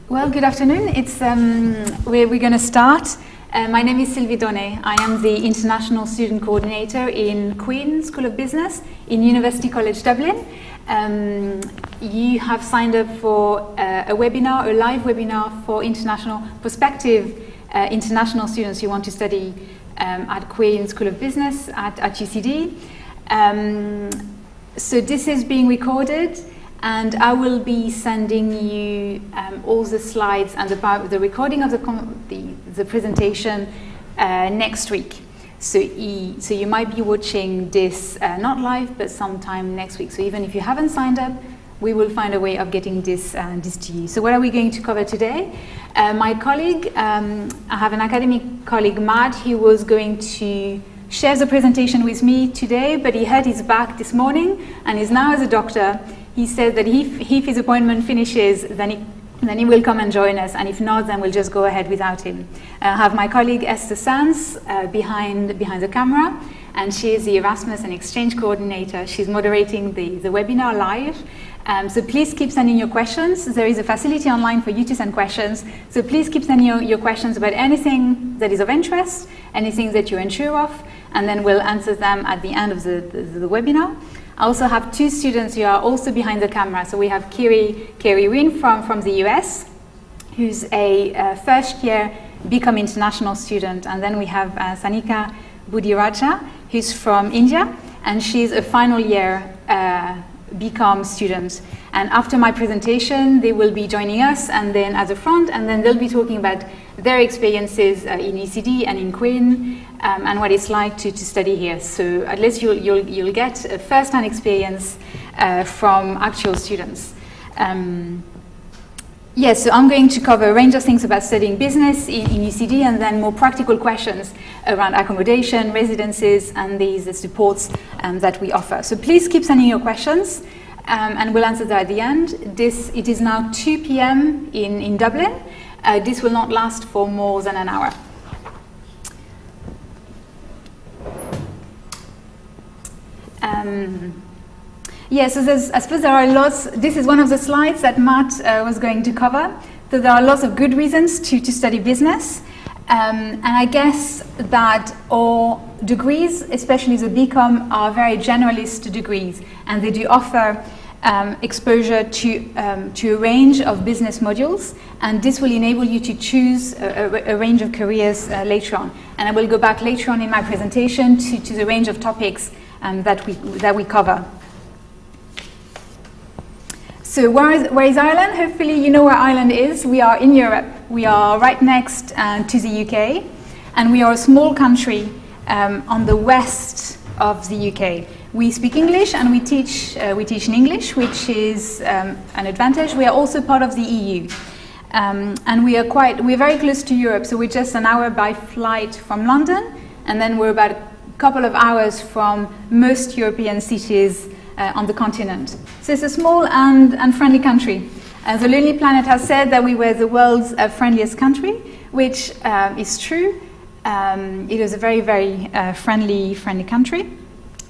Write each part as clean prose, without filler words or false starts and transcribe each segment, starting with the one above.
Well, good afternoon. We're going to start. My name is Sylvie Donnet. I am the International Student Coordinator in Quinn School of Business in University College Dublin. You have signed up for a webinar, a live webinar for international prospective international students who want to study at Quinn School of Business at UCD. So this is being recorded, and I will be sending you all the slides and the recording of the presentation next week. So you might be watching this not live, but sometime next week. So even if you haven't signed up, we will find a way of getting this to you. So what are we going to cover today? My colleague, I have an academic colleague, Matt, he was going to share the presentation with me today, but he hurt his back this morning and is now as a doctor. He said that if his appointment finishes, then he will come and join us, and if not, then we'll just go ahead without him. I have my colleague Esther Sanz behind the camera, and she is the Erasmus and Exchange Coordinator. She's moderating the webinar live. So please keep sending your questions. There is a facility online for you to send questions. So please keep sending your questions about anything that is of interest, anything that you're unsure of, and then we'll answer them at the end of the webinar. I also have two students who are also behind the camera. So we have Kerry Wynn from the US, who's a first year BCom international student. And then we have Sanika Budiraja, who's from India, and she's a final year BCom student. And after my presentation, they will be joining us and then at the front, and then they'll be talking about their experiences in UCD and in Quinn, and what it's like to study here. So at least you'll get a first-hand experience from actual students. Yes, so I'm going to cover a range of things about studying business in UCD, and then more practical questions around accommodation, residences, and the supports that we offer. So please keep sending your questions, and we'll answer that at the end. It is now 2 p.m. in Dublin. This will not last for more than an hour. Yeah, so I suppose there are lots. This is one of the slides that Matt was going to cover. So there are lots of good reasons to study business. And I guess that all degrees, especially the BCom, are very generalist degrees, and they do offer exposure to a range of business modules, and this will enable you to choose a range of careers later on. And I will go back later on in my presentation to the range of topics that we cover. So where is Ireland? Hopefully you know where Ireland is. We are in Europe. We are right next to the UK, and we are a small country on the west of the UK. We speak English, and we teach in English, which is an advantage. We are also part of the EU, and we're very close to Europe. So we're just an hour by flight from London, and then we're about a couple of hours from most European cities on the continent. So it's a small and friendly country. The Lonely Planet has said that we were the world's friendliest country, which is true. It is a very, very friendly country.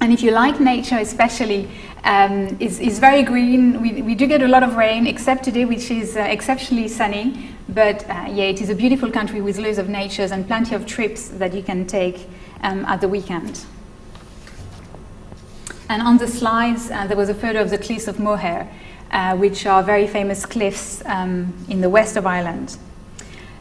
And if you like nature especially, it's very green. We do get a lot of rain, except today, which is exceptionally sunny. But yeah, it is a beautiful country with loads of nature and plenty of trips that you can take at the weekend. And on the slides, there was a photo of the cliffs of Moher, which are very famous cliffs in the west of Ireland.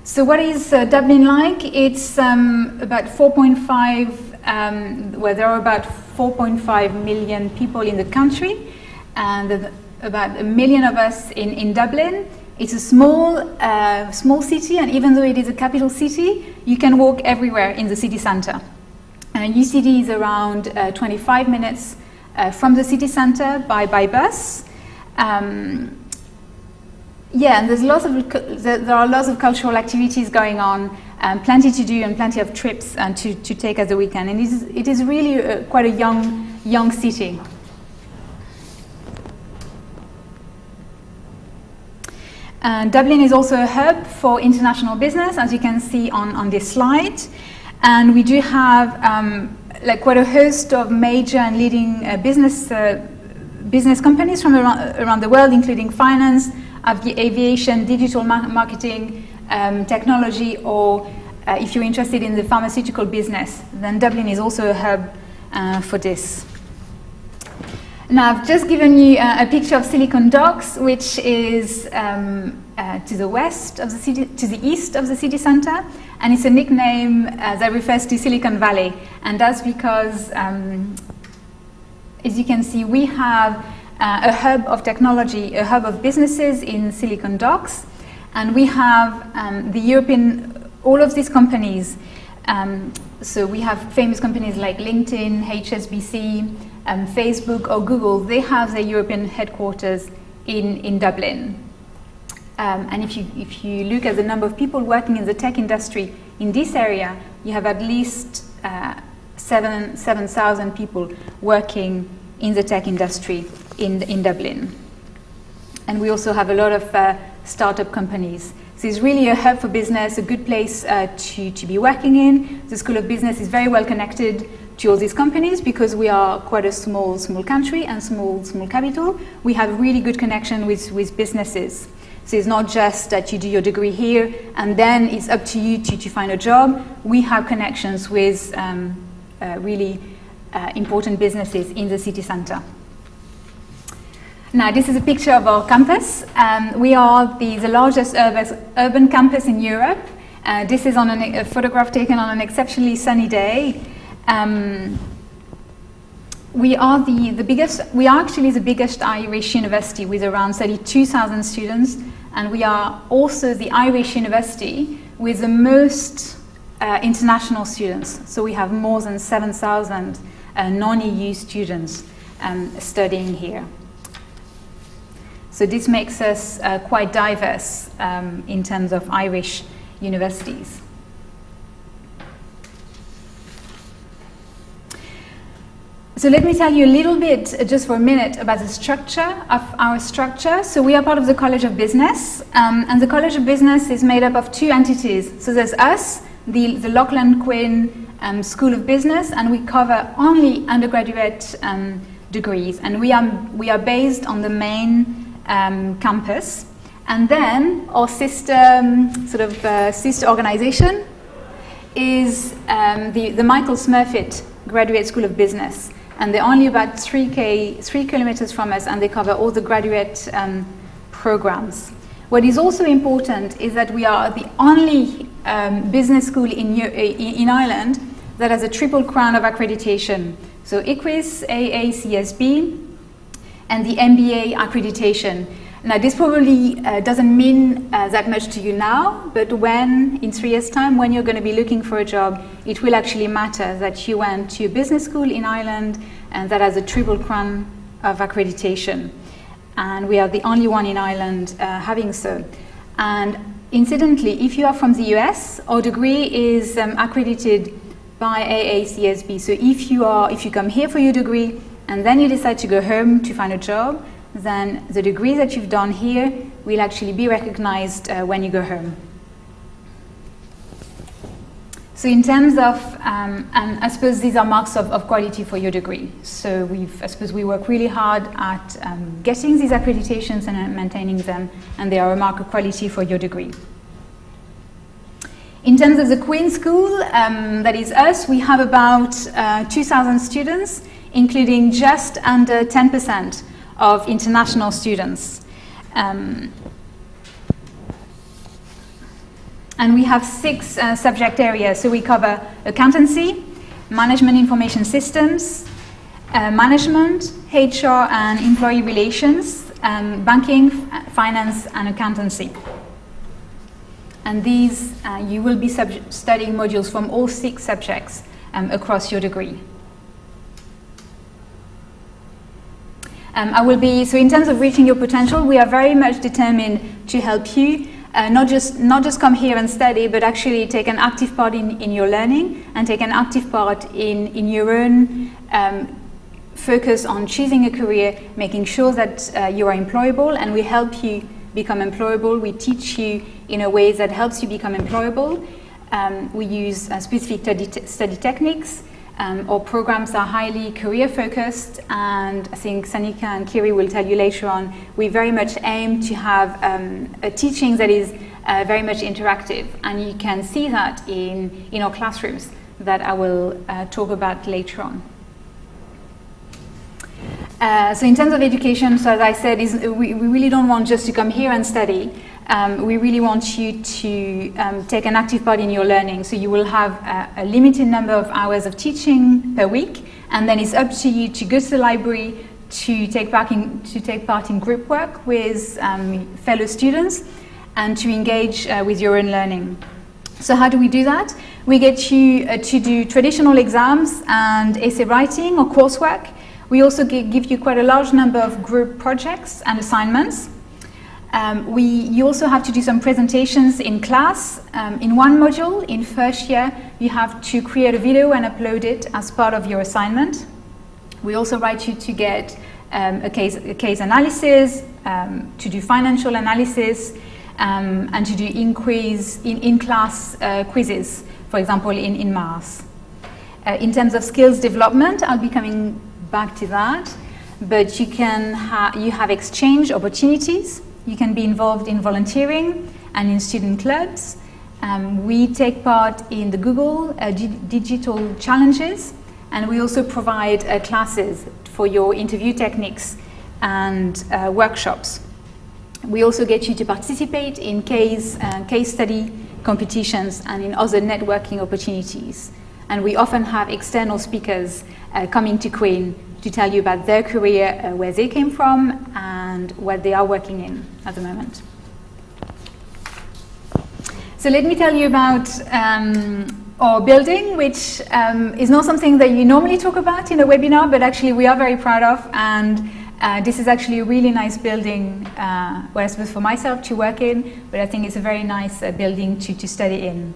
So what is Dublin like? It's about 4.5, where there are about 4.5 million people in the country, and about 1 million of us in Dublin. It's a small city, and even though it is a capital city, you can walk everywhere in the city centre. UCD is around 25 minutes from the city centre by bus. Yeah, and there are lots of cultural activities going on, plenty to do and plenty of trips to take at the weekend. And it is really quite a young city. Dublin is also a hub for international business, as you can see on this slide. And we do have quite a host of major and leading business companies from around the world, including finance, aviation, digital marketing, technology, or if you're interested in the pharmaceutical business, then Dublin is also a hub for this. Now, I've just given you a picture of Silicon Docks, which is to the west of the city, to the east of the city centre, and it's a nickname that refers to Silicon Valley, and that's because, as you can see, we have a hub of technology, a hub of businesses in Silicon Docks, and we have the European, all of these companies. So we have famous companies like LinkedIn, HSBC, Facebook or Google. They have their European headquarters in Dublin. And if you look at the number of people working in the tech industry in this area, you have at least 7,000 people working in the tech industry in Dublin. And we also have a lot of startup companies. So it's really a hub for business, a good place to be working in. The School of Business is very well connected to all these companies because we are quite a small country and small capital. We have really good connection with businesses. So it's not just that you do your degree here and then it's up to you to find a job. We have connections with really important businesses in the city centre. Now, this is a picture of our campus. We are the largest urban campus in Europe. This is on a photograph taken on an exceptionally sunny day. We are the biggest. We are actually the biggest Irish university with around 32,000 students, and we are also the Irish university with the most international students. So we have more than 7,000 non-EU students studying here. So this makes us quite diverse in terms of Irish universities. So let me tell you a little bit, just for a minute, about the structure of our structure. So we are part of the College of Business, and the College of Business is made up of two entities. So there's us, the Lachlan Quinn School of Business, and we cover only undergraduate degrees, and we are based on the main campus, and then our sister organization is the Michael Smurfit Graduate School of Business, and they're only about 3 kilometers from us, and they cover all the graduate programs. What is also important is that we are the only business school in Ireland that has a triple crown of accreditation. So ICWIS, AACSB, and the MBA accreditation. Now, this probably doesn't mean that much to you now, but in 3 years' time, when you're going to be looking for a job, it will actually matter that you went to a business school in Ireland and that has a triple crown of accreditation. And we are the only one in Ireland having so. And incidentally, if you are from the US, our degree is accredited by AACSB. So if you come here for your degree, and then you decide to go home to find a job, then the degree that you've done here will actually be recognized when you go home. So in terms of, and I suppose these are marks of quality for your degree. So we work really hard at getting these accreditations and maintaining them, and they are a mark of quality for your degree. In terms of the Quinn School, that is us, we have about 2,000 students, including just under 10% of international students. And we have 6 subject areas. So we cover accountancy, management information systems, management, HR and employee relations, banking, finance and accountancy. And these, you will be studying modules from all 6 subjects across your degree. So in terms of reaching your potential, we are very much determined to help you, not just come here and study, but actually take an active part in your learning and take an active part in your own focus on choosing a career, making sure that you are employable, and we help you become employable. We teach you in a way that helps you become employable. We use specific study techniques. Our programs are highly career focused, and I think Sanika and Kiri will tell you later on, we very much aim to have a teaching that is very much interactive, and you can see that in our classrooms that I will talk about later on. So in terms of education, so as I said, we really don't want just to come here and study. We really want you to take an active part in your learning. So you will have a limited number of hours of teaching per week, and then it's up to you to go to the library to take part in group work with fellow students and to engage with your own learning. So how do we do that? We get you to do traditional exams and essay writing or coursework. We also give you quite a large number of group projects and assignments. You also have to do some presentations in class. In one module, in first year, you have to create a video and upload it as part of your assignment. We also write you to get a case analysis, to do financial analysis, and to do in-class quizzes, for example, in maths. In terms of skills development, I'll be coming back to that, but you have exchange opportunities. You can be involved in volunteering and in student clubs. We take part in the Google digital challenges, and we also provide classes for your interview techniques and workshops. We also get you to participate in case study competitions and in other networking opportunities. And we often have external speakers coming to Quinn to tell you about their career, where they came from, and what they are working in at the moment. So let me tell you about our building, which is not something that you normally talk about in a webinar, but actually we are very proud of. And this is actually a really nice building, well, I suppose for myself to work in, but I think it's a very nice building to study in.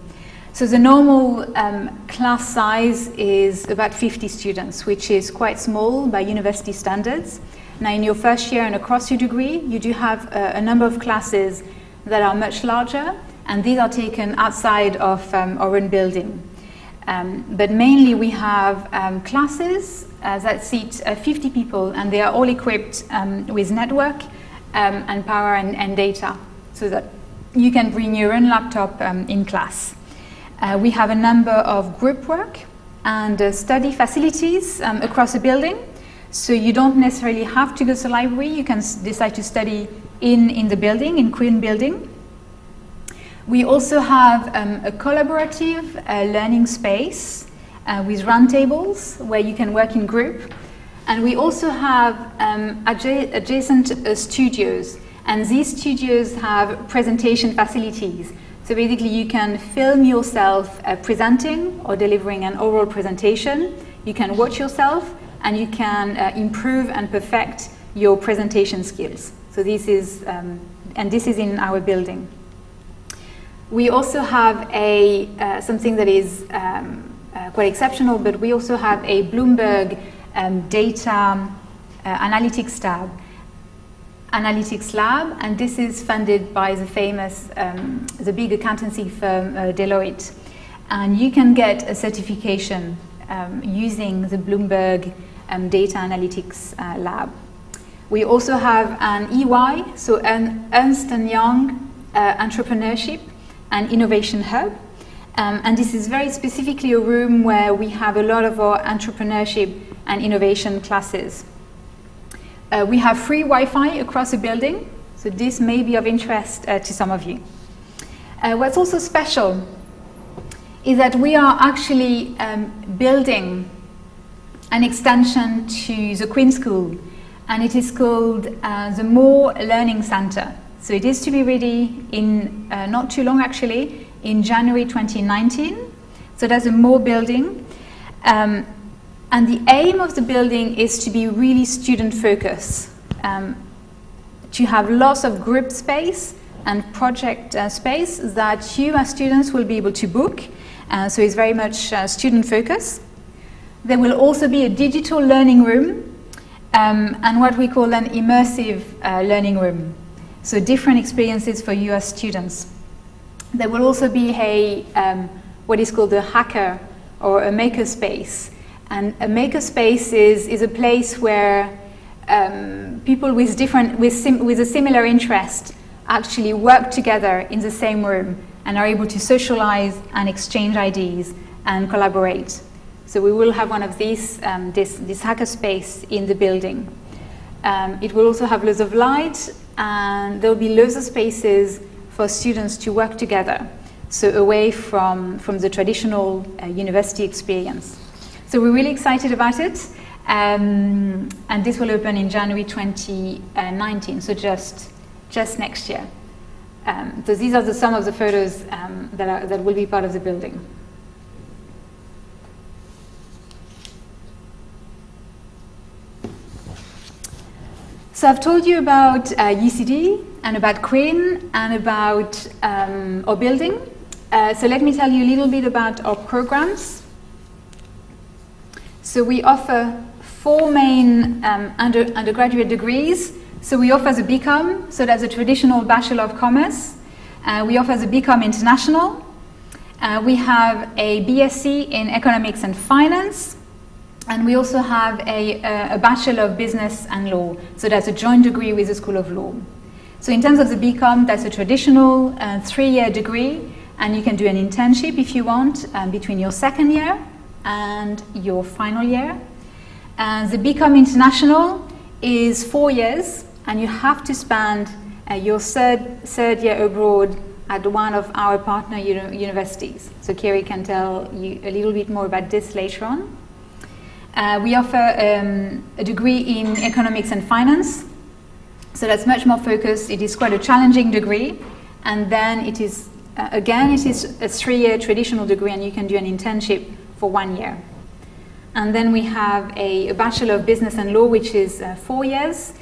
So the normal class size is about 50 students, which is quite small by university standards. Now in your first year and across your degree, you do have a number of classes that are much larger, and these are taken outside of our own building. But mainly we have classes that seat 50 people, and they are all equipped with network and power and data, so that you can bring your own laptop in class. We have a number of group work and study facilities across the building, so you don't necessarily have to go to the library. You can decide to study in the building, in Quinn building. We also have a collaborative learning space with roundtables where you can work in group. And we also have adjacent studios, and these studios have presentation facilities. So basically you can film yourself presenting or delivering an oral presentation. You can watch yourself, and you can improve and perfect your presentation skills. So this is, and this is in our building. We also have something that is quite exceptional, but we also have a Bloomberg data analytics lab, and this is funded by the famous, the big accountancy firm Deloitte. And you can get a certification using the Bloomberg data analytics lab. We also have an EY, so an Ernst & Young Entrepreneurship and Innovation Hub. And this is very specifically a room where we have a lot of our entrepreneurship and innovation classes. We have free Wi-Fi across the building, so this may be of interest to some of you. What's also special is that we are actually building an extension to the Quinn School, and it is called the Moore Learning Center. So it is to be ready in not too long, actually, in January 2019. So that's a Moore building. And the aim of the building is to be really student focused, to have lots of group space and project space that you as students will be able to book. So it's very much student focused. There will also be a digital learning room and what we call an immersive learning room. So different experiences for you as students. There will also be what is called a hacker or a maker space, And a makerspace is a place where people with a similar interest actually work together in the same room and are able to socialize and exchange ideas and collaborate. So we will have one of these, this hackerspace in the building. It will also have loads of light, and there will be loads of spaces for students to work together, so away from the traditional university experience. So we're really excited about it, and this will open in January 2019, so just next year. So these are some of the photos that will be part of the building. So I've told you about UCD and about Quinn and about our building. So let me tell you a little bit about our programs. So we offer 4 main undergraduate degrees. So we offer the BCom, so that's a traditional Bachelor of Commerce. We offer the BCom International. We have a BSc in Economics and Finance. And we also have a Bachelor of Business and Law. So that's a joint degree with the School of Law. So in terms of the BCom, that's a traditional 3-year degree. And you can do an internship if you want between your second year and your final year. And the BCom International is 4 years. And you have to spend your third year abroad at one of our partner universities. So Kiri can tell you a little bit more about this later on. We offer a degree in Economics and Finance. So that's much more focused. It is quite a challenging degree. And then it is, again, it is a 3-year traditional degree, and you can do an internship for 1 year. And then we have a Bachelor of Business and Law, which is 4 years.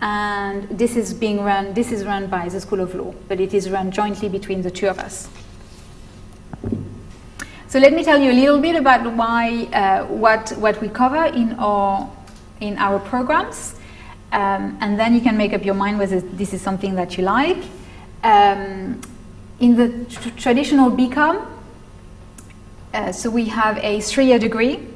And this is run by the School of Law, but it is run jointly between the two of us. So let me tell you a little bit about what we cover in our programs, and then you can make up your mind whether this is something that you like. In the traditional BCom, so we have a 3-year degree.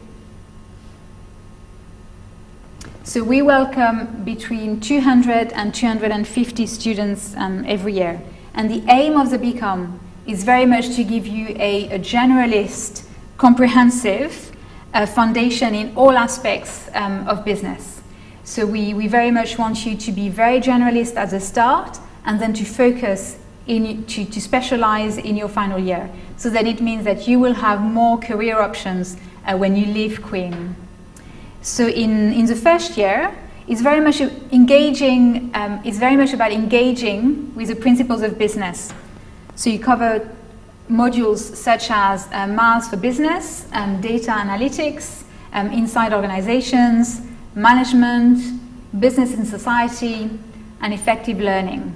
So we welcome between 200 and 250 students every year, and the aim of the BCom is very much to give you a generalist, comprehensive foundation in all aspects of business. So we very much want you to be very generalist at the start, and then to focus to specialize in your final year. So that it means that you will have more career options when you leave Quinn. So in the first year, it's very much engaging. It's very much about engaging with the principles of business. So you cover modules such as maths for business, data analytics, inside organizations, management, business in society, and effective learning.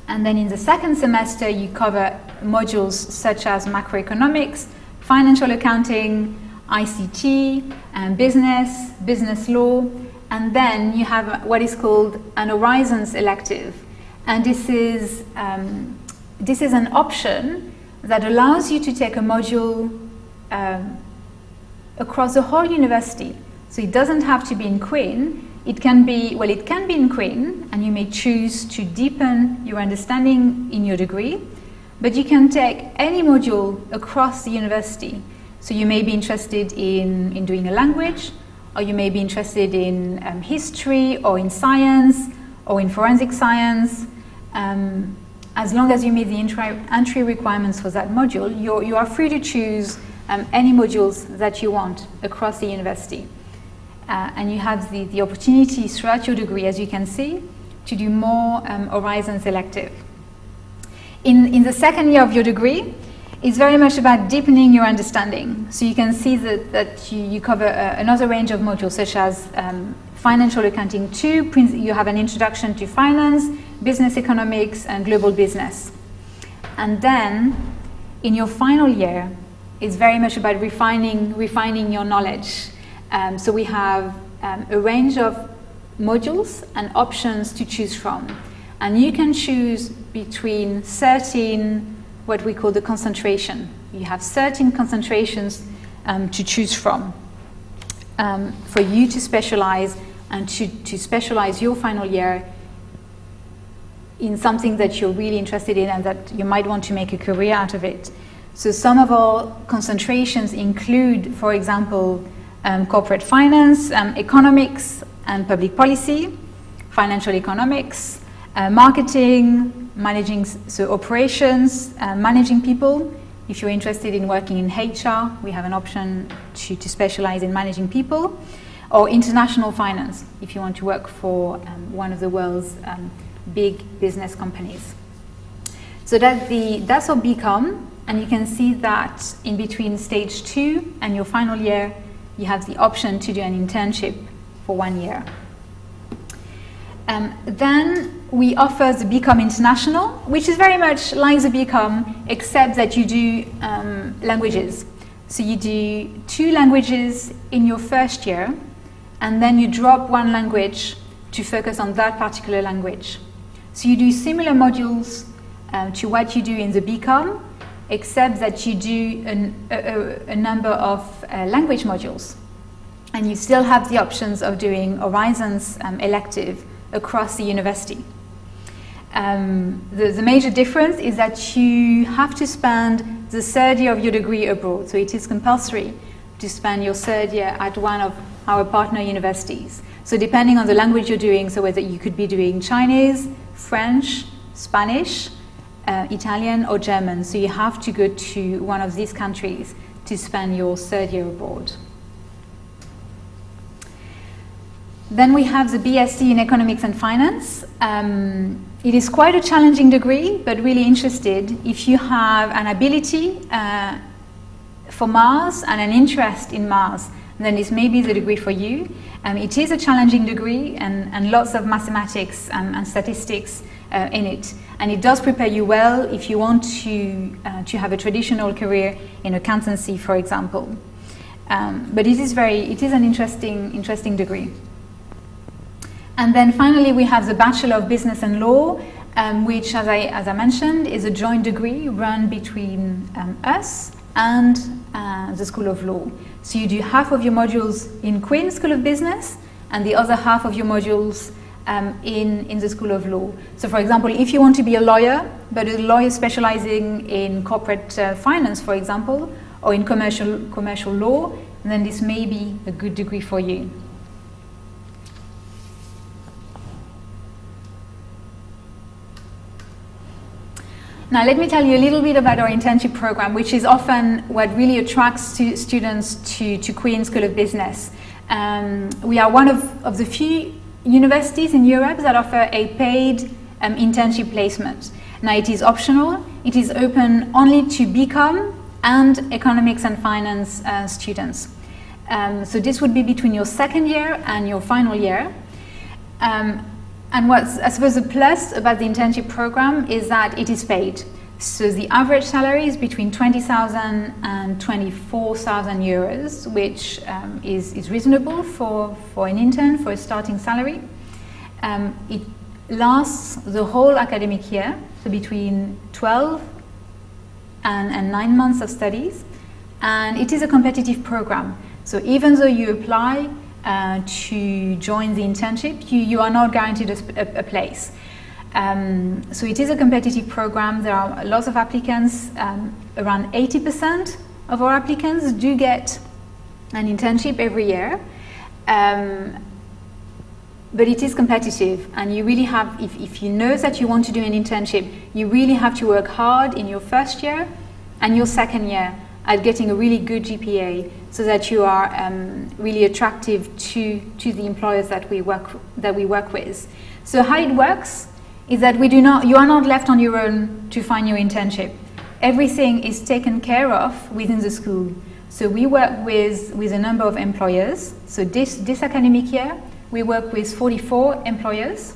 And then in the second semester, you cover modules such as macroeconomics, financial accounting, ICT, business law, and then you have what is called an Horizons elective. And this is an option that allows you to take a module across the whole university. So it doesn't have to be in Quinn. It can be in Quinn, and you may choose to deepen your understanding in your degree, but you can take any module across the university. So you may be interested in doing a language, or you may be interested in history, or in science, or in forensic science. As long as you meet the entry requirements for that module, you are free to choose any modules that you want across the university. And you have the opportunity throughout your degree, as you can see, to do more Horizons elective. In the second year of your degree, it's very much about deepening your understanding. So you can see that you cover another range of modules, such as Financial Accounting 2, you have an introduction to finance, business economics, and global business. And then, in your final year, it's very much about refining your knowledge. So we have a range of modules and options to choose from. And you can choose between 13, what we call the concentration. You have 13 concentrations to choose from. for you to specialize and to specialize your final year in something that you're really interested in and that you might want to make a career out of it. So some of our concentrations include, for example, corporate finance, economics and public policy, financial economics, marketing, managing, so operations, managing people. If you're interested in working in HR, we have an option to specialize in managing people, or international finance, if you want to work for one of the world's big business companies. So that's our BCom, and you can see that in between stage 2 and your final year, you have the option to do an internship for 1 year. Then we offer the BCom International, which is very much like the BCom, except that you do languages. So you do 2 languages in your first year, and then you drop 1 language to focus on that particular language. So you do similar modules to what you do in the BCom, except that you do a number of language modules. And you still have the options of doing Horizons elective across the university. The major difference is that you have to spend the 3rd year of your degree abroad. So it is compulsory to spend your 3rd year at one of our partner universities. So depending on the language you're doing, so whether you could be doing Chinese, French, Spanish, Italian or German. So you have to go to one of these countries to spend your 3rd year abroad. Then we have the BSc in Economics and Finance. It is quite a challenging degree, but really interested. If you have an ability for Mars and an interest in Mars, then this may be the degree for you. It is a challenging degree and lots of mathematics and statistics in it. And it does prepare you well if you want to have a traditional career in accountancy, for example. But it is an interesting degree. And then finally, we have the Bachelor of Business and Law, which, as I mentioned, is a joint degree run between us and the School of Law. So you do half of your modules in Quinn School of Business and the other half of your modules in the School of Law. So for example, if you want to be a lawyer, but a lawyer specializing in corporate finance, for example, or in commercial law, then this may be a good degree for you. Now let me tell you a little bit about our internship program, which is often what really attracts students to Queen School of Business. We are one of the few universities in Europe that offer a paid internship placement. Now it is optional, it is open only to BCom and Economics and Finance students. So this would be between your 2nd year and your final year. And what's, I suppose, the plus about the internship program is that it is paid. So the average salary is between 20,000 and 24,000 euros, which is reasonable for an intern, for a starting salary. It lasts the whole academic year, so between 12 and 9 months of studies. And it is a competitive program. So even though you apply to join the internship, you are not guaranteed a place. So it is a competitive program. There are lots of applicants. Around 80% of our applicants do get an internship every year. But it is competitive, and you really have, if you know that you want to do an internship, you really have to work hard in your 1st year and your 2nd year at getting a really good GPA, so that you are really attractive to the employers that we work with. So how it works is that you are not left on your own to find your internship. Everything is taken care of within the school. So we work with a number of employers. So this academic year, we work with 44 employers.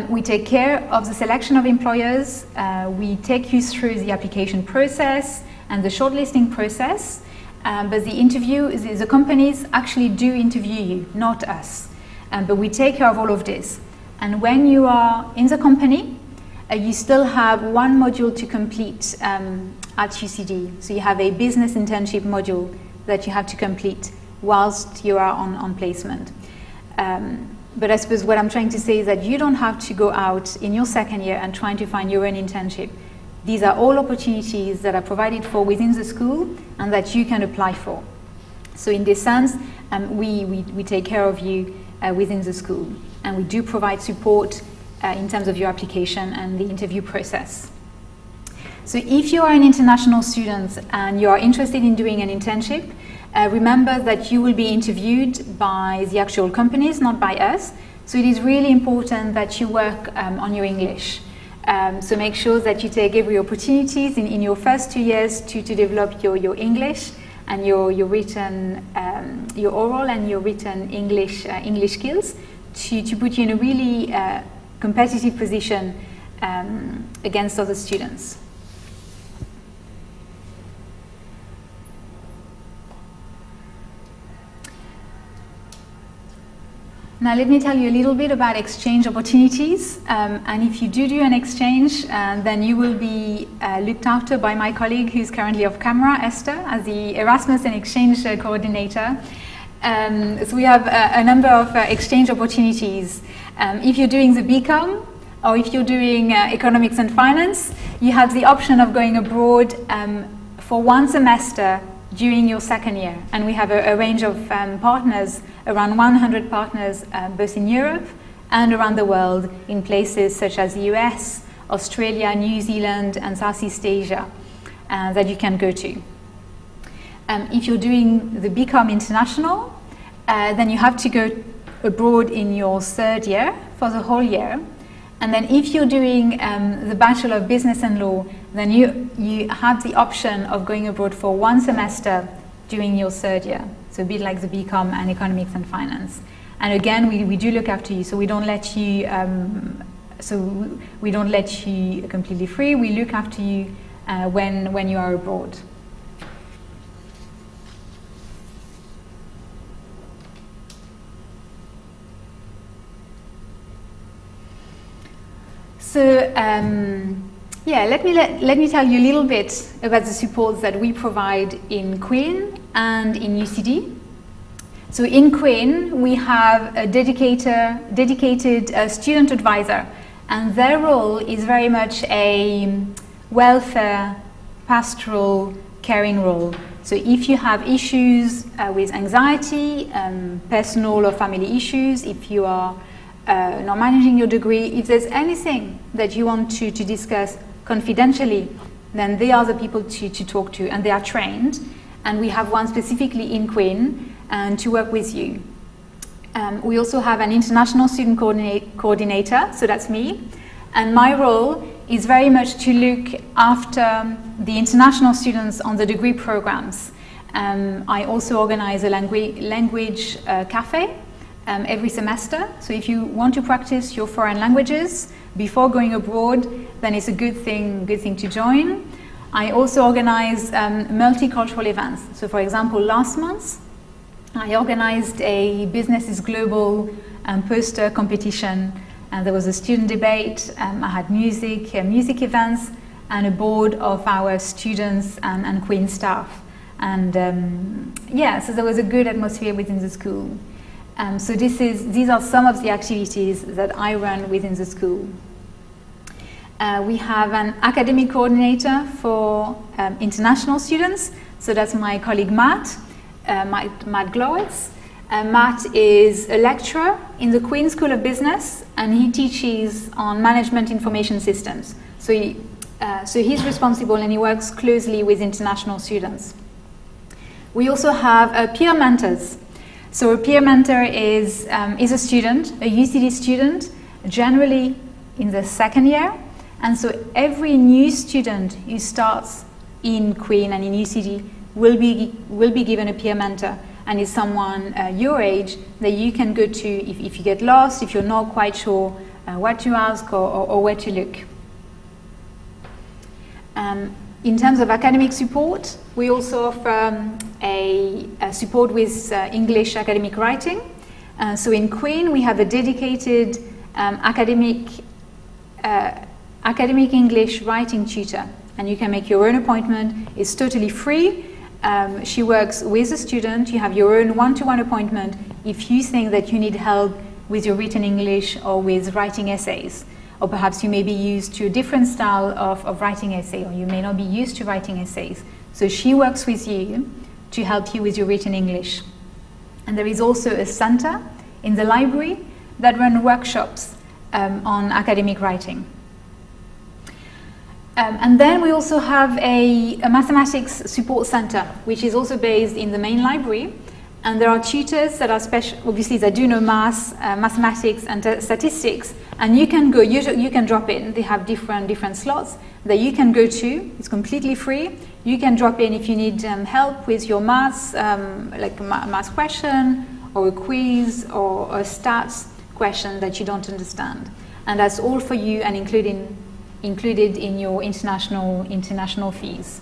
We take care of the selection of employers. We take you through the application process and the shortlisting process. But the companies actually do interview you, not us. But we take care of all of this. And when you are in the company, you still have 1 module to complete at UCD. So you have a business internship module that you have to complete whilst you are on placement. But I suppose what I'm trying to say is that you don't have to go out in your second year and trying to find your own internship. These are all opportunities that are provided for within the school and that you can apply for. So in this sense, we take care of you within the school, and we do provide support in terms of your application and the interview process. So if you are an international student and you are interested in doing an internship, remember that you will be interviewed by the actual companies, not by us. So it is really important that you work on your English. So make sure that you take every opportunity in your first 2 years to develop your English and your written, your oral and your written English skills to put you in a really competitive position against other students. Now let me tell you a little bit about exchange opportunities, and if you do an exchange, then you will be looked after by my colleague who's currently off camera, Esther, as the Erasmus and Exchange Coordinator. So we have a number of exchange opportunities. If you're doing the BCom, or if you're doing Economics and Finance, you have the option of going abroad for 1 semester during your second year, and we have a range of partners, around 100 partners, both in Europe and around the world, in places such as the US, Australia, New Zealand, and Southeast Asia that you can go to. If you're doing the BCom International, then you have to go abroad in your third year for the whole year. And then if you're doing the Bachelor of Business and Law, then you have the option of going abroad for 1 semester during your third year. So a bit like the BCom and Economics and Finance. And again, we do look after you, so we don't let you completely free. We look after you when you are abroad. So let me tell you a little bit about the support that we provide in Quinn and in UCD. So in Quinn, we have a dedicated student advisor, and their role is very much a welfare, pastoral, caring role. So if you have issues with anxiety, personal or family issues, if you are not managing your degree, if there's anything that you want to discuss confidentially, then they are the people to talk to, and they are trained, and we have one specifically in Quinn and to work with you. We also have an international student coordinator, so that's me, and my role is very much to look after the international students on the degree programs. I also organize a language cafe every semester. So if you want to practice your foreign languages before going abroad, then it's a good thing to join. I also organize multicultural events. So for example, last month, I organized a Business is Global poster competition. There was a student debate, I had music events, and a board of our students and Quinn staff. And so there was a good atmosphere within the school. So these are some of the activities that I run within the school. We have an academic coordinator for international students. So that's my colleague Matt Glowitz. Matt is a lecturer in the Quinn School of Business, and he teaches on management information systems. So he's responsible, and he works closely with international students. We also have peer mentors. So a peer mentor is a student, a UCD student, generally in the second year. And so every new student who starts in Quinn and in UCD will be given a peer mentor, and is someone your age that you can go to if you get lost, if you're not quite sure what to ask or where to look. In terms of academic support, we also offer a support with English academic writing. So in Quinn, we have a dedicated academic English writing tutor, and you can make your own appointment. It's totally free, She works with a student. You have your own one-to-one appointment if you think that you need help with your written English or with writing essays. Or perhaps you may be used to a different style of writing essay, or you may not be used to writing essays. So she works with you to help you with your written English. And there is also a center in the library that run workshops on academic writing. And then we also have a mathematics support center, which is also based in the main library. And there are tutors that are obviously that do know mathematics and statistics, and you can go, you can drop in. They have different slots that you can go to. It's completely free. You can drop in if you need help with your maths, like a math question, or a quiz, or a stats question that you don't understand. And that's all for you and included in your international fees.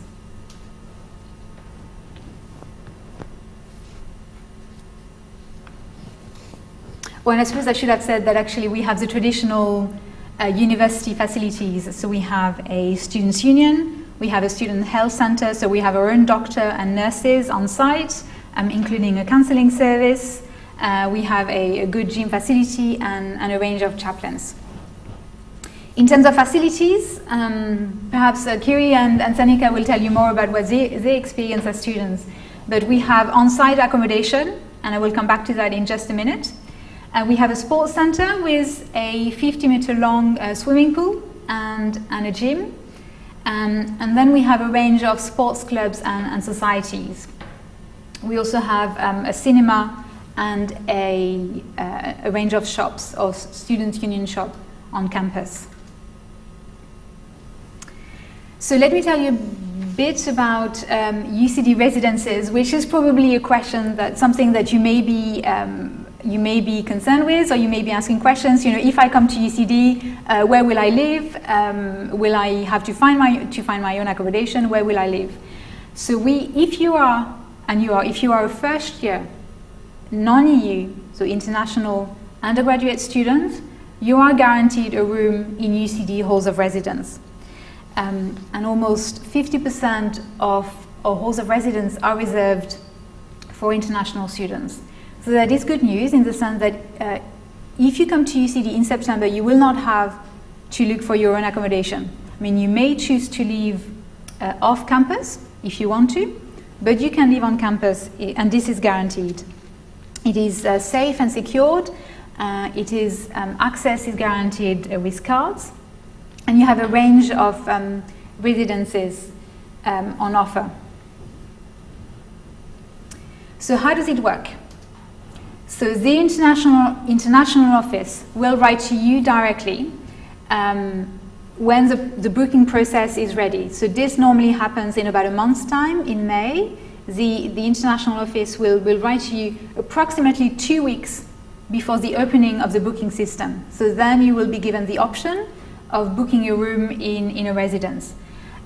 Well, and I suppose I should have said that actually we have the traditional university facilities. So we have a students' union, we have a student health center, so we have our own doctor and nurses on site, including a counseling service. We have a good gym facility and a range of chaplains. In terms of facilities, perhaps Kiri and Sanika will tell you more about what they experience as students. But we have on-site accommodation, and I will come back to that in just a minute. We have a sports center with a 50-meter long swimming pool and a gym. And then we have a range of sports clubs and societies. We also have a cinema and a range of shops, or student union shop on campus. So let me tell you a bit about UCD residences, which is probably a question something that you may be concerned with, or you may be asking questions. You know, if I come to UCD, where will I live? Will I have to find my own accommodation? Where will I live? So if you are a first year non-EU, so international undergraduate student, you are guaranteed a room in UCD halls of residence. And almost 50% of our halls of residence are reserved for international students. So that is good news in the sense that if you come to UCD in September, you will not have to look for your own accommodation. I mean, you may choose to live off campus if you want to, but you can live on campus, and this is guaranteed. It is safe and secured. Access is guaranteed with cards, and you have a range of residences on offer. So how does it work? So the international office will write to you directly when the booking process is ready. So this normally happens in about a month's time, in May. The international office will write to you approximately 2 weeks before the opening of the booking system. So then you will be given the option of booking your room in a residence.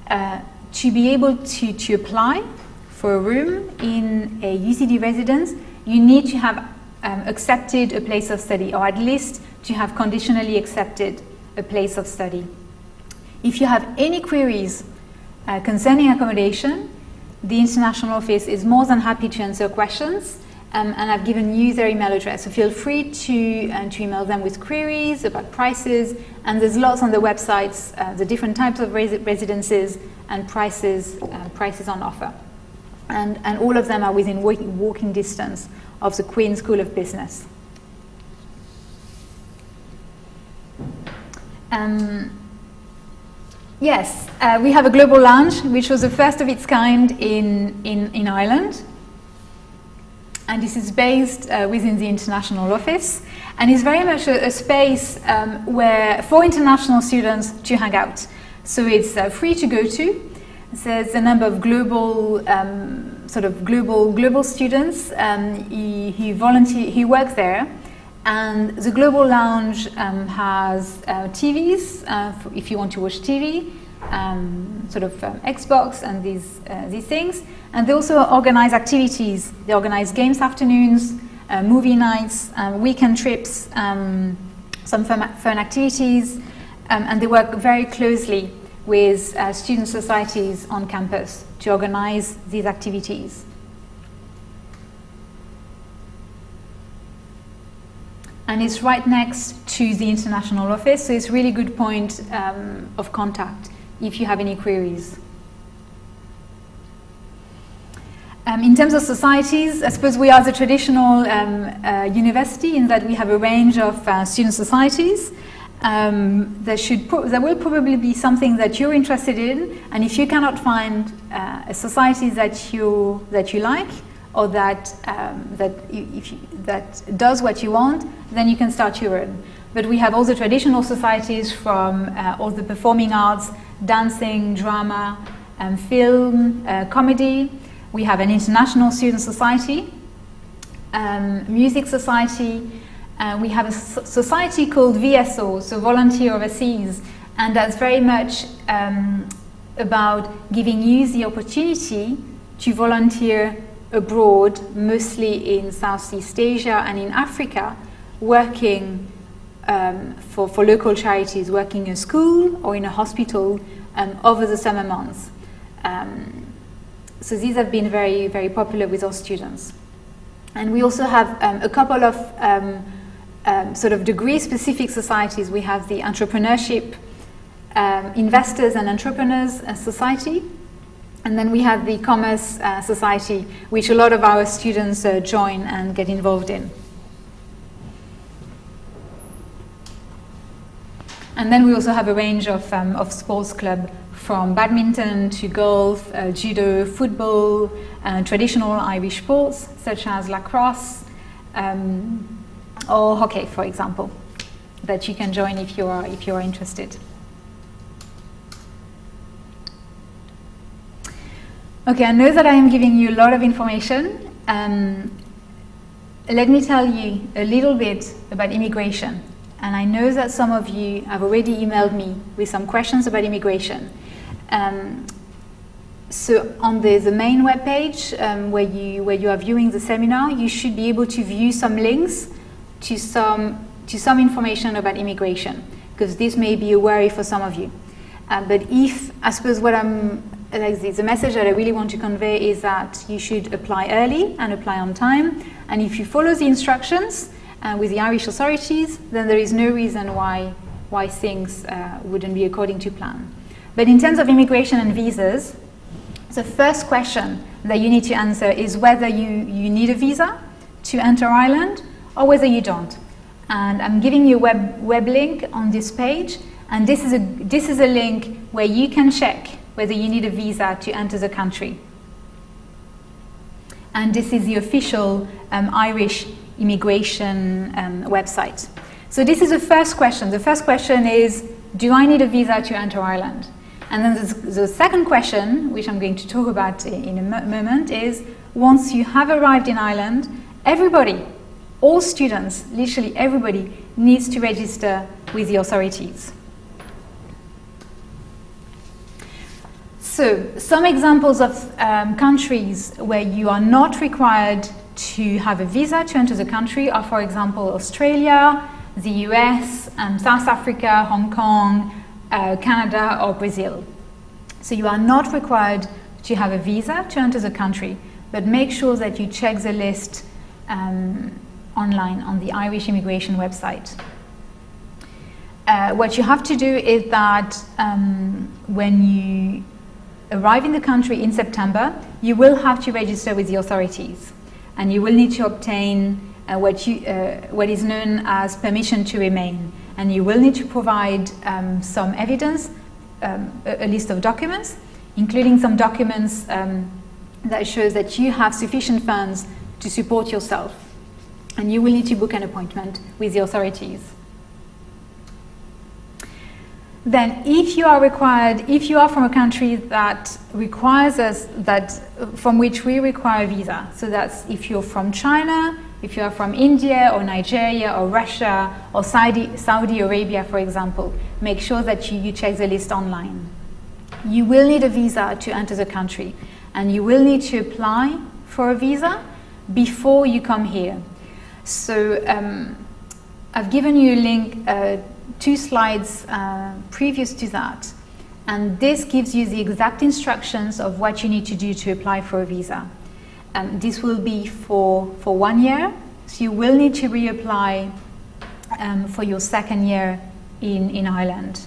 To be able to apply for a room in a UCD residence, you need to have accepted a place of study, or at least to have conditionally accepted a place of study. If you have any queries concerning accommodation, the international office is more than happy to answer questions, and I've given you their email address, so feel free to email them with queries about prices, and there's lots on the websites, the different types of residences and prices on offer. And all of them are within walking distance of the Quinn School of Business. Yes, we have a global lounge, which was the first of its kind in Ireland. And this is based within the international office, and is very much a space for international students to hang out. So it's free to go to. So there's a number of global students who work there, and the global lounge has TVs if you want to watch TV, Xbox and these things, and they also organize activities. They organize games afternoons, movie nights, weekend trips, some fun activities, and they work very closely with student societies on campus to organize these activities. And it's right next to the international office, so it's a really good point of contact if you have any queries. In terms of societies, I suppose we are the traditional university in that we have a range of student societies. There will probably be something that you're interested in, and if you cannot find a society that you like, or that does what you want, then you can start your own. But we have all the traditional societies from all the performing arts, dancing, drama, film, comedy. We have an international student society, music society. We have a society called VSO, so Volunteer Overseas, and that's very much about giving you the opportunity to volunteer abroad, mostly in Southeast Asia and in Africa, working for local charities, working in a school or in a hospital over the summer months. So these have been very, very popular with our students. And we also have a couple of sort of degree-specific societies. We have the Entrepreneurship Investors and Entrepreneurs Society, and then we have the Commerce Society, which a lot of our students join and get involved in. And then we also have a range of sports clubs, from badminton to golf, judo, football, traditional Irish sports such as lacrosse or hockey, for example, that you can join if you are interested. Okay, I know that I am giving you a lot of information. Let me tell you a little bit about immigration. And I know that some of you have already emailed me with some questions about immigration. So on the main webpage where you are viewing the seminar, you should be able to view some links to some information about immigration, because this may be a worry for some of you. But I suppose the message that I really want to convey is that you should apply early and apply on time. And if you follow the instructions with the Irish authorities, then there is no reason why things wouldn't be according to plan. But in terms of immigration and visas, the first question that you need to answer is whether you need a visa to enter Ireland or whether you don't. And I'm giving you a web link on this page, and this is a link where you can check whether you need a visa to enter the country. And this is the official Irish immigration website. So this is the first question. The first question is, do I need a visa to enter Ireland? And then the second question, which I'm going to talk about in a moment, is once you have arrived in Ireland, everybody, all students, literally everybody, needs to register with the authorities. So some examples of countries where you are not required to have a visa to enter the country are, for example, Australia, the US, South Africa, Hong Kong, Canada or Brazil. So you are not required to have a visa to enter the country, but make sure that you check the list online on the Irish immigration website. What you have to do is that when you arrive in the country in September, you will have to register with the authorities, and you will need to obtain what is known as permission to remain. And you will need to provide some evidence, a list of documents, including some documents that shows that you have sufficient funds to support yourself. And you will need to book an appointment with the authorities. Then if you are from a country that requires from which we require a visa, so that's if you're from China, if you are from India or Nigeria or Russia or Saudi Arabia, for example, make sure that you check the list online. You will need a visa to enter the country, and you will need to apply for a visa before you come here. So I've given you a link, 2 slides previous to that, And this gives you the exact instructions of what you need to do to apply for a visa. This will be for 1 year, so you will need to reapply for your second year in Ireland.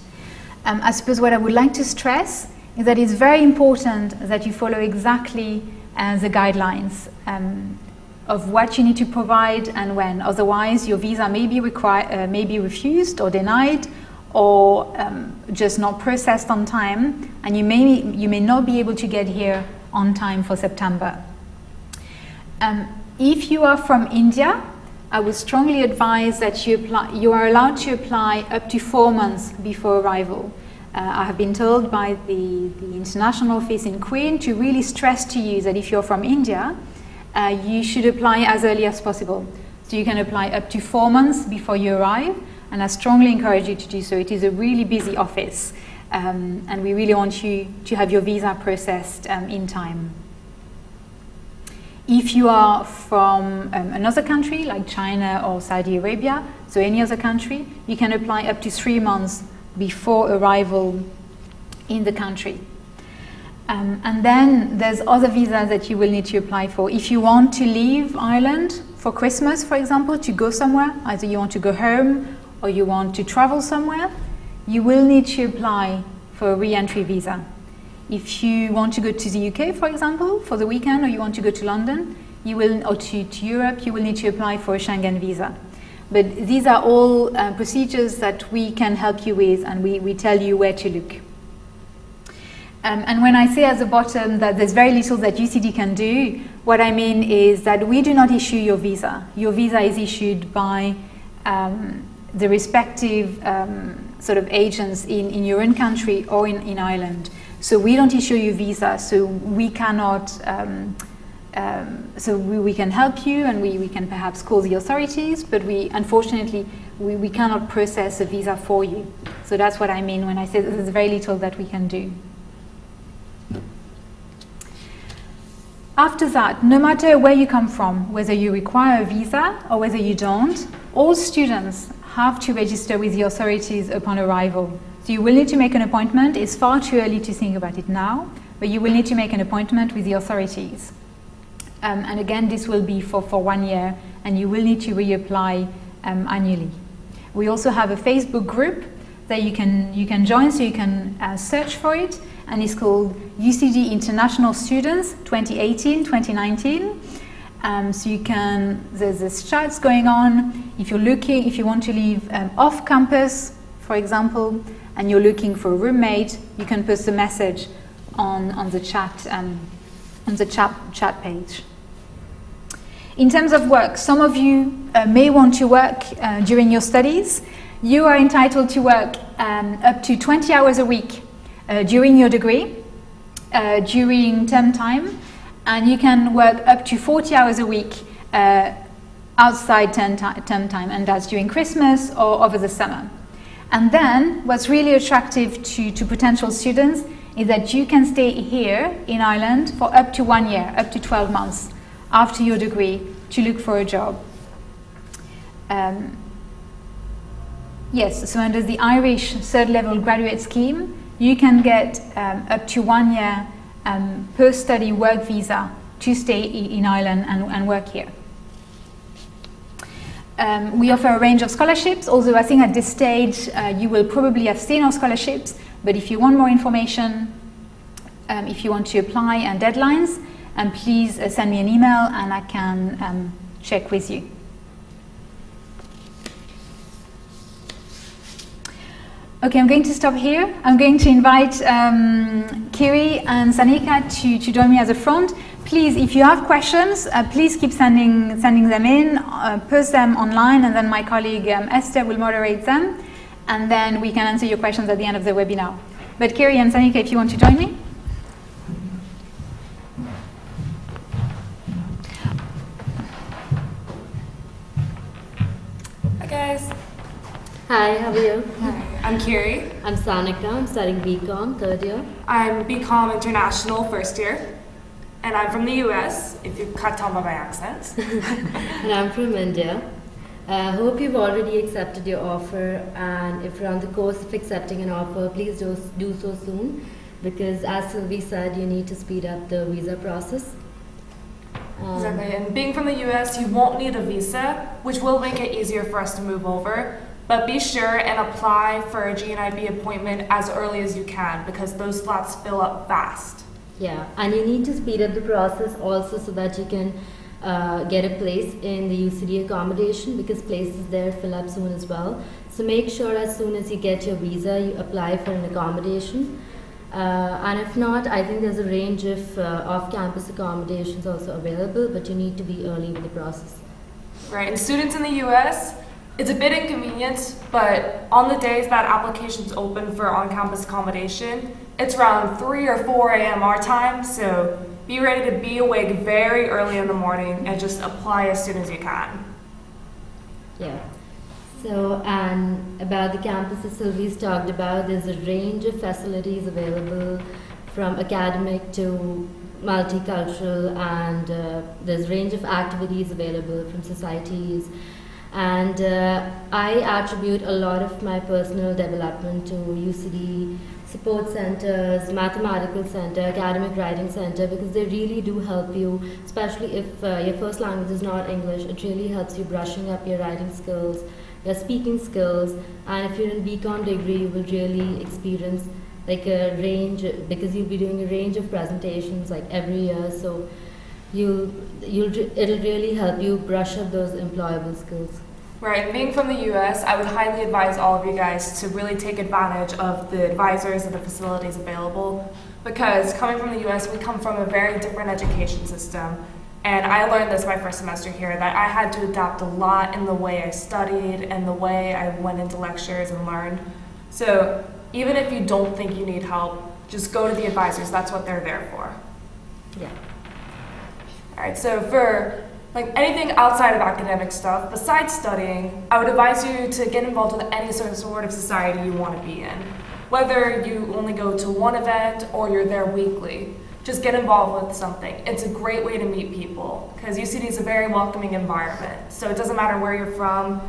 I suppose what I would like to stress is that it's very important that you follow exactly the guidelines of what you need to provide and when. Otherwise, your visa may be refused or denied, or just not processed on time, and you may not be able to get here on time for September. If you are from India, I would strongly advise that you are allowed to apply up to 4 months before arrival. I have been told by the international office in Quinn to really stress to you that if you're from India, you should apply as early as possible. So you can apply up to 4 months before you arrive, and I strongly encourage you to do so. It is a really busy office, and we really want you to have your visa processed in time. If you are from another country like China or Saudi Arabia, so any other country, you can apply up to 3 months before arrival in the country. And then there's other visas that you will need to apply for. If you want to leave Ireland for Christmas, for example, to go somewhere, either you want to go home or you want to travel somewhere, you will need to apply for a re-entry visa. If you want to go to the UK, for example, for the weekend, or you want to go to London, or to Europe, you will need to apply for a Schengen visa. But these are all procedures that we can help you with, and we tell you where to look. And when I say at the bottom that there's very little that UCD can do, what I mean is that we do not issue your visa. Your visa is issued by the respective sort of agents in your own country or in Ireland. So we don't issue you visa, so we cannot, so we can help you, and we can perhaps call the authorities, but unfortunately, we cannot process a visa for you. So that's what I mean when I say that there's very little that we can do. After that, no matter where you come from, whether you require a visa or whether you don't, all students have to register with the authorities upon arrival. So you will need to make an appointment. It's far too early to think about it now, but you will need to make an appointment with the authorities. And again, this will be for 1 year, and you will need to reapply annually. We also have a Facebook group that you can join, so you can search for it, and it's called UCD International Students 2018-2019. So there's chats going on. If you want to leave off campus, for example, and you're looking for a roommate, you can post a message on the chat page. In terms of work, some of you may want to work during your studies. You are entitled to work up to 20 hours a week during your degree, during term time, and you can work up to 40 hours a week outside term time, and that's during Christmas or over the summer. And then what's really attractive to potential students is that you can stay here in Ireland for up to 1 year, up to 12 months after your degree to look for a job. Yes, so under the Irish third level graduate scheme, you can get up to 1 year post-study work visa to stay in Ireland and work here. We offer a range of scholarships, although I think at this stage you will probably have seen our scholarships, but if you want more information, if you want to apply and deadlines, please send me an email and I can check with you. Okay, I'm going to stop here. I'm going to invite Kiri and Sanika to join me at the front. Please, if you have questions, please keep sending them in, post them online, and then my colleague Esther will moderate them, and then we can answer your questions at the end of the webinar. But Kiri and Sanika, if you want to join me. Hi guys. Hi, how are you? Hi, I'm Kiri. I'm Sanika. I'm studying BCom, third year. I'm BCom International, first year. And I'm from the US, if you can't tell by my accent. And I'm from India. Hope you've already accepted your offer, and if you're on the course of accepting an offer, please do so soon, because as Sylvie said, you need to speed up the visa process. Exactly, and being from the US, you won't need a visa, which will make it easier for us to move over. But be sure and apply for a GNIB appointment as early as you can, because those slots fill up fast. Yeah, and you need to speed up the process also so that you can get a place in the UCD accommodation, because places there fill up soon as well. So make sure as soon as you get your visa, you apply for an accommodation. And if not, I think there's a range of off-campus accommodations also available, but you need to be early with the process. Right, and students in the US, it's a bit inconvenient, but on the days that applications open for on-campus accommodation, it's around 3 or 4 a.m. our time, so be ready to be awake very early in the morning and just apply as soon as you can. Yeah. So, and about the campuses Sylvie's talked about, there's a range of facilities available from academic to multicultural, and there's a range of activities available from societies. And I attribute a lot of my personal development to UCD support centers, mathematical center, academic writing center, because they really do help you, especially if your first language is not English. It really helps you brushing up your writing skills, your speaking skills, and if you're in BCom degree, you will really experience like a range, because you'll be doing a range of presentations like every year, so it'll really help you brush up those employable skills. Right, being from the US, I would highly advise all of you guys to really take advantage of the advisors and the facilities available, because coming from the US, we come from a very different education system. And I learned this my first semester here, that I had to adapt a lot in the way I studied and the way I went into lectures and learned. So even if you don't think you need help, just go to the advisors. That's what they're there for. Yeah. All right, so for like anything outside of academic stuff, besides studying, I would advise you to get involved with any sort of society you want to be in. Whether you only go to one event or you're there weekly, just get involved with something. It's a great way to meet people, because UCD is a very welcoming environment. So it doesn't matter where you're from,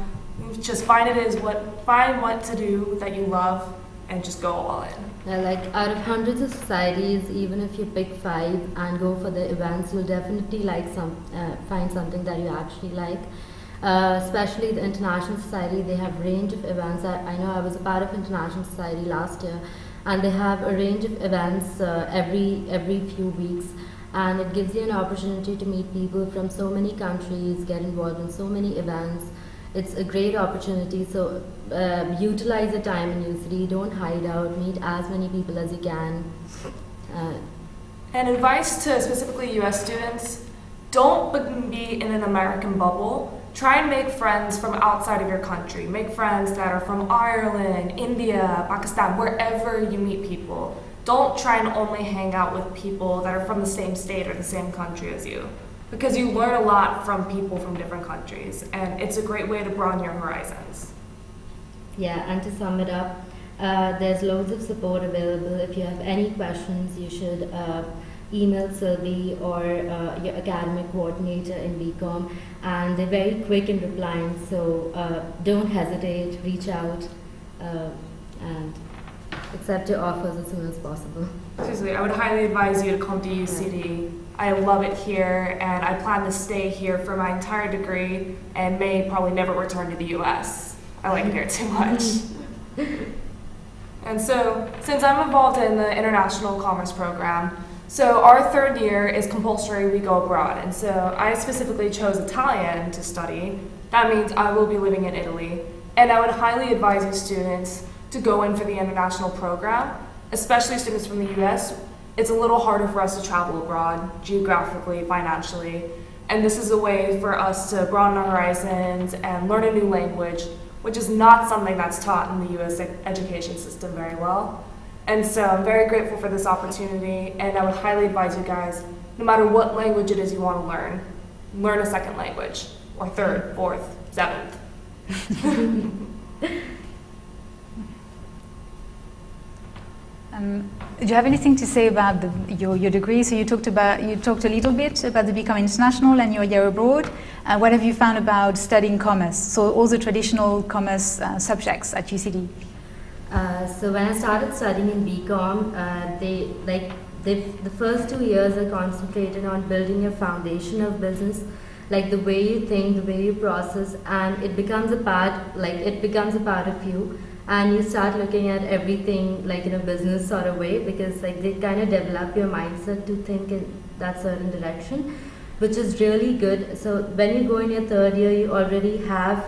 just find what to do that you love and just go all in. Yeah, like out of hundreds of societies, even if you pick 5 and go for the events, you'll definitely find something that you actually like. Especially the International Society, they have a range of events. I know I was a part of International Society last year, and they have a range of events every few weeks, and it gives you an opportunity to meet people from so many countries, get involved in so many events. It's a great opportunity, so utilize the time in UCD, don't hide out, meet as many people as you can. And advice to specifically US students, don't be in an American bubble. Try and make friends from outside of your country. Make friends that are from Ireland, India, Pakistan, wherever you meet people. Don't try and only hang out with people that are from the same state or the same country as you, because you learn a lot from people from different countries, and it's a great way to broaden your horizons. Yeah, and to sum it up, there's loads of support available. If you have any questions, you should email Sylvie or your academic coordinator in BCom, and they're very quick in replying, so don't hesitate, reach out and accept your offers as soon as possible. Seriously, I would highly advise you to come to UCD. I love it here, and I plan to stay here for my entire degree and may probably never return to the US. I like it here too much. And so, since I'm involved in the International Commerce program, so our third year is compulsory, we go abroad. And so I specifically chose Italian to study. That means I will be living in Italy. And I would highly advise you students to go in for the international program, especially students from the US. It's a little harder for us to travel abroad, geographically, financially. And this is a way for us to broaden our horizons and learn a new language, which is not something that's taught in the US education system very well. And so I'm very grateful for this opportunity, and I would highly advise you guys, no matter what language it is you want to learn a second language, or third, fourth, seventh. Do you have anything to say about your degree? So you talked a little bit about the Become International and your year abroad. What have you found about studying commerce? So all the traditional commerce subjects at UCD. So when I started studying in BCom, the first 2 years are concentrated on building a foundation of business, like the way you think, the way you process, and it becomes a part of you. And you start looking at everything like in a business sort of way, because like they kind of develop your mindset to think in that certain direction, which is really good. So when you go in your third year, you already have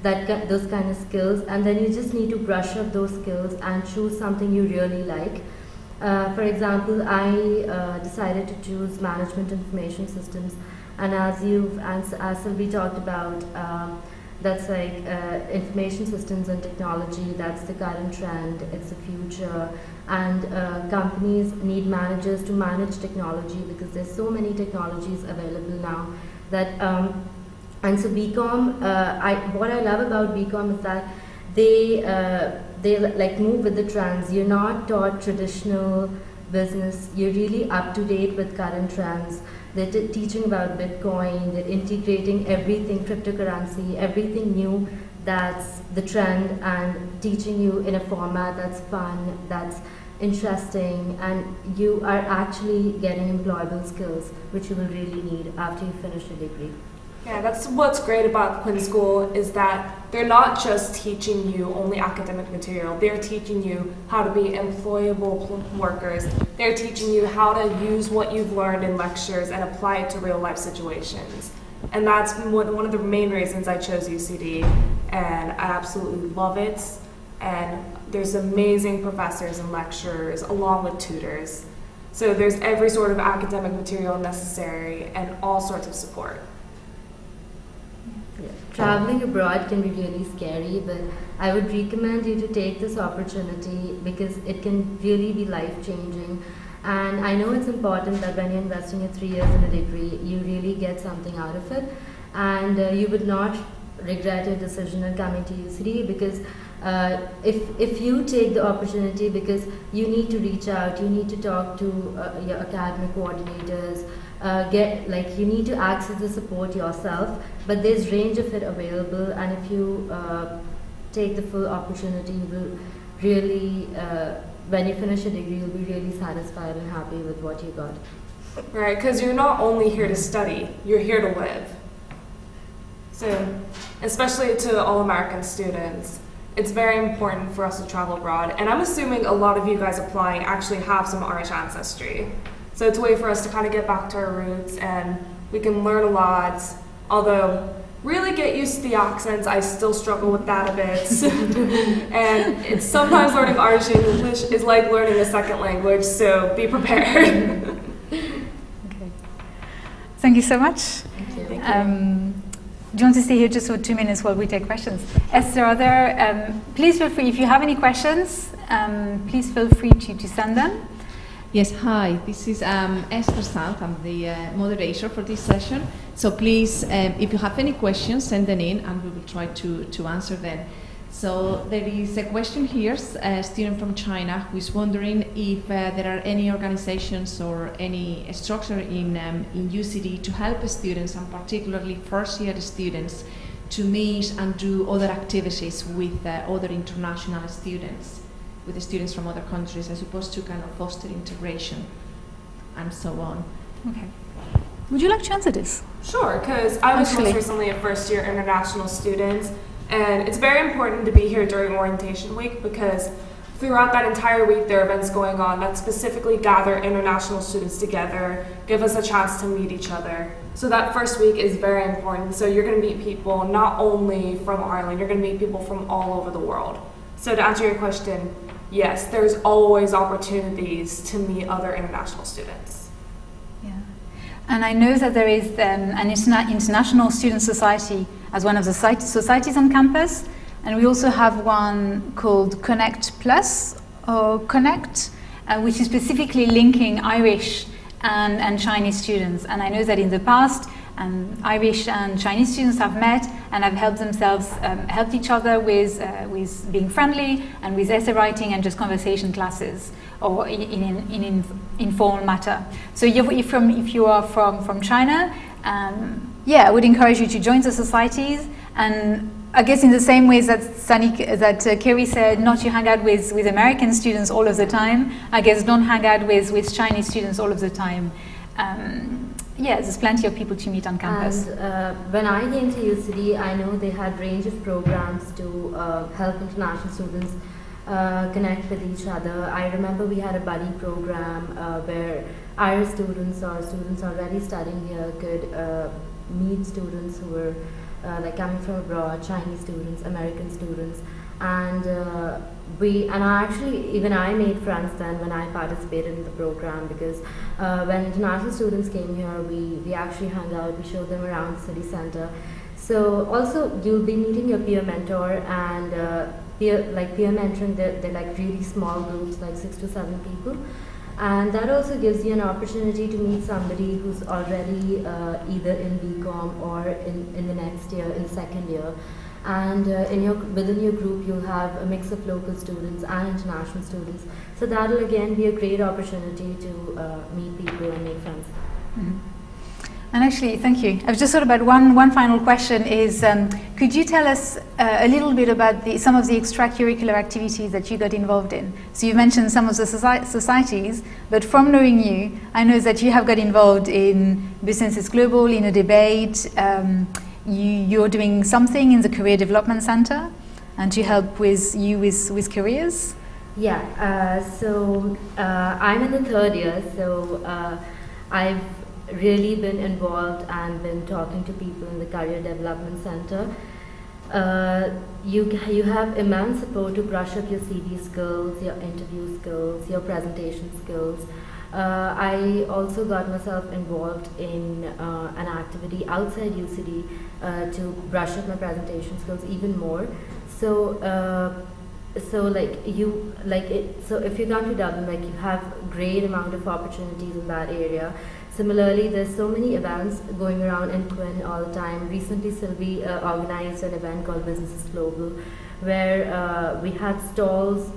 those kind of skills, and then you just need to brush up those skills and choose something you really like. For example, I decided to choose management information systems, and as Sylvie talked about, that's like information systems and technology. That's the current trend. It's the future, and companies need managers to manage technology, because there's so many technologies available now that. And so BCom, what I love about BCom is that they like move with the trends. You're not taught traditional business. You're really up to date with current trends. They're teaching about Bitcoin. They're integrating everything, cryptocurrency, everything new that's the trend, and teaching you in a format that's fun, that's interesting, and you are actually getting employable skills, which you will really need after you finish your degree. Yeah, that's what's great about Quinn School, is that they're not just teaching you only academic material. They're teaching you how to be employable workers. They're teaching you how to use what you've learned in lectures and apply it to real life situations. And that's one of the main reasons I chose UCD, and I absolutely love it. And there's amazing professors and lecturers along with tutors. So there's every sort of academic material necessary and all sorts of support. Yeah. Traveling abroad can be really scary, but I would recommend you to take this opportunity, because it can really be life-changing. And I know it's important that when you're investing your 3 years in a degree, you really get something out of it, and you would not regret your decision on coming to UCD, because if you take the opportunity, because you need to reach out, you need to talk to your academic coordinators, you need to access the support yourself, but there's range of it available, and if you take the full opportunity, you will really, when you finish your degree, you'll be really satisfied and happy with what you got. Right, because you're not only here to study, you're here to live. So, especially to all American students, it's very important for us to travel abroad, and I'm assuming a lot of you guys applying actually have some Irish ancestry. So it's a way for us to kind of get back to our roots, and we can learn a lot. Although, really get used to the accents. I still struggle with that a bit. And it's sometimes learning Irish and English is like learning a second language, so be prepared. Okay. Thank you so much. Thank you. Do you want to stay here just for 2 minutes while we take questions? Esther, are there, please feel free, if you have any questions, please feel free to send them. Yes, hi, this is Esther Sant. I'm the moderator for this session. So please, if you have any questions, send them in and we will try to answer them. So there is a question here, a student from China who is wondering if there are any organizations or any structure in UCD to help students, and particularly first-year students, to meet and do other activities with other international students, with the students from other countries, as opposed to kind of foster integration and so on. Okay. Would you like to answer this? Sure, because I was most recently a first-year international student, and it's very important to be here during orientation week, because throughout that entire week there are events going on that specifically gather international students together, give us a chance to meet each other. So that first week is very important. So you're going to meet people not only from Ireland, you're going to meet people from all over the world. So to answer your question, yes, there's always opportunities to meet other international students. Yeah, and I know that there is an international student society as one of the societies on campus, and we also have one called Connect Plus, or Connect, which is specifically linking Irish and Chinese students. And I know that in the past, Irish and Chinese students have met and have helped themselves, helped each other with being friendly and with essay writing and just conversation classes or in informal matter. So if you are from China, yeah, I would encourage you to join the societies, and I guess in the same ways that Kerry said, not to hang out with American students all of the time, I guess don't hang out with Chinese students all of the time. Yeah, there's plenty of people to meet on campus. And when I came to UCD, I know they had a range of programs to help international students connect with each other. I remember we had a buddy program where Irish students or students already studying here could meet students who were like coming from abroad, Chinese students, American students, and even I made friends then when I participated in the program, because when international students came here, we actually hung out, we showed them around the city center. So also you'll be meeting your peer mentor, and peer mentoring, they're like really small groups, like 6 to 7 people. And that also gives you an opportunity to meet somebody who's already either in BCom or in the next year, in the second year. And within your group, you'll have a mix of local students and international students. So that'll again be a great opportunity to meet people and make friends. Mm-hmm. And actually, thank you. I've just thought about one final question is, could you tell us a little bit about some of the extracurricular activities that you got involved in? So you mentioned some of the societies, but from knowing you, I know that you have got involved in Business is Global, in a debate. You're doing something in the Career Development Center, and to help with careers? Yeah, so I'm in the 3rd year, so I've really been involved and been talking to people in the Career Development Center. You have immense support to brush up your CV skills, your interview skills, your presentation skills. I also got myself involved in an activity outside UCD to brush up my presentation skills even more. So if you come to Dublin, like, you have great amount of opportunities in that area. Similarly, there's so many events going around in Quinn all the time. Recently, Sylvie organized an event called Business is Global, where we had stalls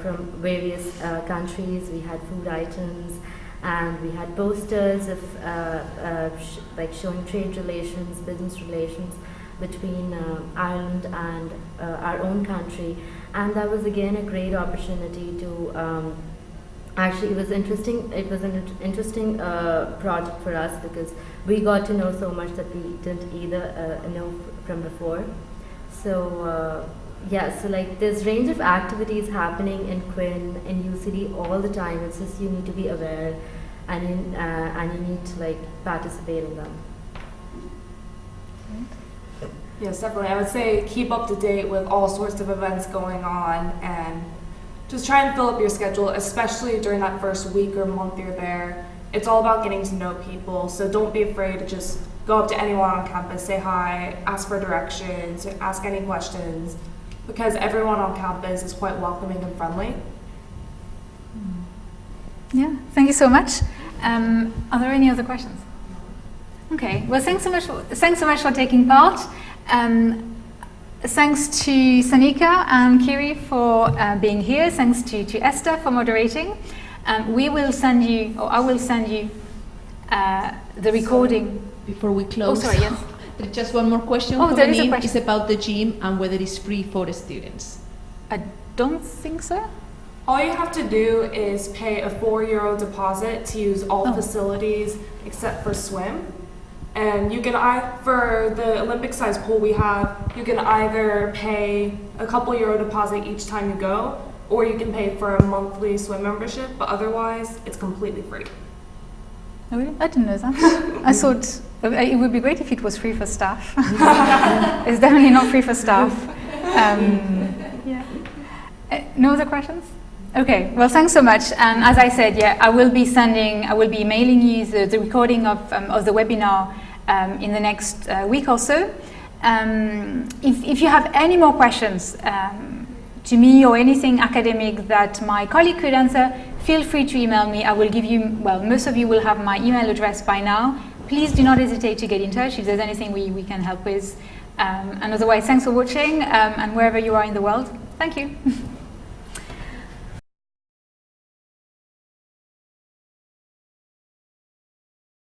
from various countries. We had food items, and we had posters of showing trade relations, business relations between Ireland and our own country. And that was again a great opportunity to actually, it was interesting. It was an interesting project for us, because we got to know so much that we didn't either know from before. So so like there's range of activities happening in Quinn, in UCD all the time. It's just you need to be aware, and you need to like participate in them. Yes, definitely. I would say keep up to date with all sorts of events going on, and just try and fill up your schedule, especially during that first week or month you're there. It's all about getting to know people, so don't be afraid to just go up to anyone on campus, say hi, ask for directions, ask any questions, because everyone on campus is quite welcoming and friendly. Yeah, thank you so much. Are there any other questions? Okay, well, thanks so much for taking part. Thanks to Sanika and Kiri for being here. Thanks to Esther for moderating. We will send you, or I will send you, the recording. Before we close, sorry, yes. There's just one more question there is a coming in. question. It's about the gym and whether it's free for the students. I don't think so. All you have to do is pay a €4 deposit to use all facilities except for swim. And you can, for the Olympic size pool we have, you can either pay a couple euro deposit each time you go, or you can pay for a monthly swim membership, but otherwise it's completely free. Oh, really? I didn't know that. I thought it would be great if it was free for staff. It's definitely not free for staff. No other questions? Okay, well, thanks so much. And as I said, I will be mailing you the recording of the webinar in the next week or so. If you have any more questions to me or anything academic that my colleague could answer, feel free to email me. I will give you, well, most of you will have my email address by now. Please do not hesitate to get in touch if there's anything we can help with. And otherwise, thanks for watching, and wherever you are in the world, thank you.